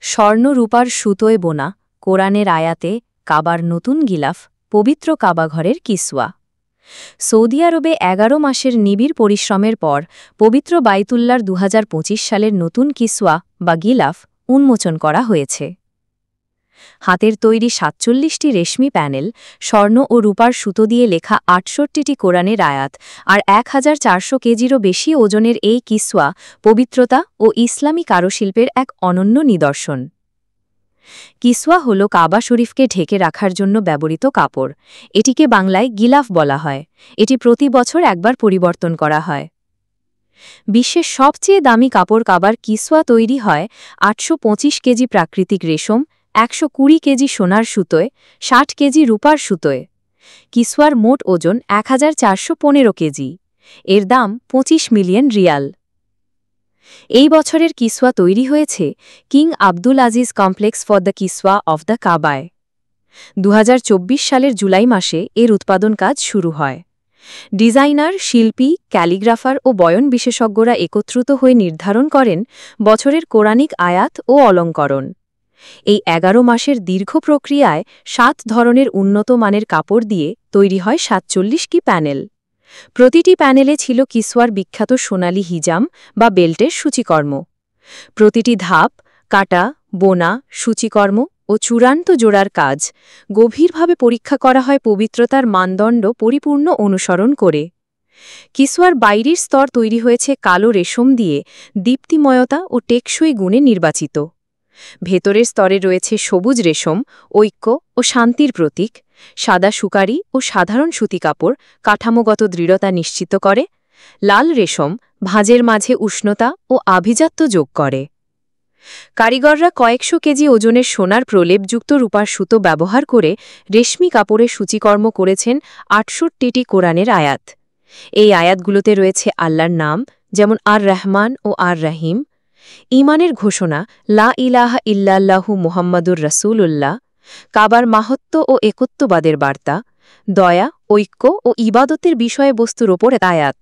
স্বর্ণ রূপার সুতোয় বোনা কোরআনের আয়াতে কাবার নতুন গিলাফ পবিত্র কাবাঘরের কিসওয়া। সৌদি আরবে ১১ মাসের নিবিড় পরিশ্রমের পর পবিত্র বাইতুল্লার ২০২৫ সালের নতুন কিসওয়া বা গিলাফ উন্মোচন করা হয়েছে। হাতের তৈরি ৪৭টি রেশমি প্যানেল, স্বর্ণ ও রূপার সুতো দিয়ে লেখা ৬৮টি কোরআনের আয়াত আর ১,৪০০ কেজিরও বেশি ওজনের এই কিসওয়া পবিত্রতা ও ইসলামী কারুশিল্পের এক অনন্য নিদর্শন। কিসওয়া হল কাবা শরীফকে ঢেকে রাখার জন্য ব্যবহৃত কাপড়। এটিকে বাংলায় গিলাফ বলা হয়। এটি প্রতি বছর একবার পরিবর্তন করা হয়। বিশ্বের সবচেয়ে দামি কাপড় কাবার কিসওয়া তৈরি হয় ৮২৫ কেজি প্রাকৃতিক রেশম, ১২০ কেজি সোনার সুতোয়, ৬০ কেজি রূপার সুতোয়। কিসওয়ার মোট ওজন ১,৪১৫ কেজি। এর দাম ২৫ মিলিয়ন রিয়াল। এই বছরের কিসওয়া তৈরি হয়েছে king Abdul Aziz complex for the Kiswa of the কাবায়। ২০২৪ সালের জুলাই মাসে এর উৎপাদন কাজ শুরু হয়। ডিজাইনার, শিল্পী, ক্যালিগ্রাফার ও বয়ন বিশেষজ্ঞরা একত্রিত হয়ে নির্ধারণ করেন বছরের কোরআনিক আয়াত ও অলঙ্করণ। এই ১১ মাসের দীর্ঘ প্রক্রিয়ায় ৭ ধরনের উন্নত মানের কাপড় দিয়ে তৈরি হয় ৪৭টি প্যানেল। প্রতিটি প্যানেলে ছিল কিসওয়ার বিখ্যাত সোনালি হিজাম বা বেল্টের সূচিকর্ম। প্রতিটি ধাপ, কাটা, বোনা, সূচিকর্ম ও চূড়ান্ত জোড়ার কাজ গভীরভাবে পরীক্ষা করা হয় পবিত্রতার মানদণ্ড পরিপূর্ণ অনুসরণ করে। কিসওয়ার বাইরের স্তর তৈরি হয়েছে কালো রেশম দিয়ে দীপ্তিময়তা ও টেকসই গুণে নির্বাচিত। ভেতরের স্তরে রয়েছে সবুজ রেশম, ঐক্য ও শান্তির প্রতীক। সাদা সুকারি ও সাধারণ সুতি কাপড় কাঠামোগত দৃঢ়তা নিশ্চিত করে। লাল রেশম ভাঁজের মাঝে উষ্ণতা ও আভিজাত্য যোগ করে। কারিগররা কয়েকশো কেজি ওজনের সোনার প্রলেপযুক্ত রূপার সুতো ব্যবহার করে রেশমি কাপড়ে সূচিকর্ম করেছেন ৬৮টি কোরআনের আয়াত। এই আয়াতগুলোতে রয়েছে আল্লাহর নাম, যেমন আর রহমান ও আর রহিম, ঈমানের ঘোষণা লা ইলাহা ইল্লাল্লাহু মুহাম্মাদুর রাসূলুল্লাহ, কাবার মাহাত্ম্য ও একত্ববাদের বার্তা, দয়া, ঐক্য ও ইবাদতের বিষয়বস্তুর ওপর আয়াত।